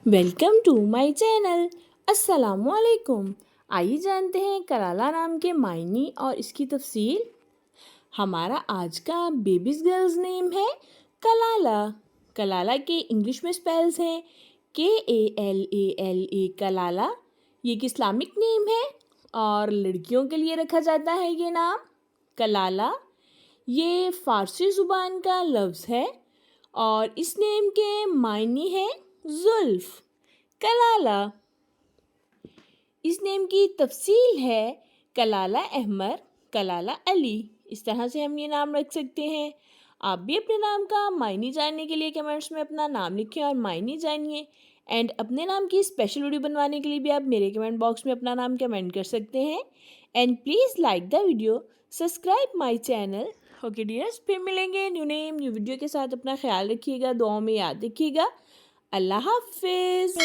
Welcome to my channel. अस्सलामुअलैकुम। आइए जानते हैं कलाला नाम के मायने और इसकी तफसील। हमारा आज का बेबीज गर्ल्स नेम है कलाला। कलाला के इंग्लिश में स्पेल्स हैं KALALA कलाला। ये एक इस्लामिक नेम है और लड़कियों के लिए रखा जाता है ये नाम कलाला। ये फ़ारसी ज़ुबान का लफ्ज़ है और इस नेम के मायने हैं जुल्फ़। कलाला इस नेम की तफसील है कलाला अहमर, कलाला अली। इस तरह से हम ये नाम रख सकते हैं। आप भी अपने नाम का मायने जानने के लिए कमेंट्स में अपना नाम लिखें और मायने जानिए। एंड अपने नाम की स्पेशल वीडियो बनवाने के लिए भी आप मेरे कमेंट बॉक्स में अपना नाम कमेंट कर सकते हैं। And please like the video, subscribe my channel. Okay dears, फिर मिलेंगे न्यू नेम न्यू वीडियो के साथ। अपना ख्याल रखिएगा, दुआओं में याद रखिएगा। अल्लाह हाफिज़।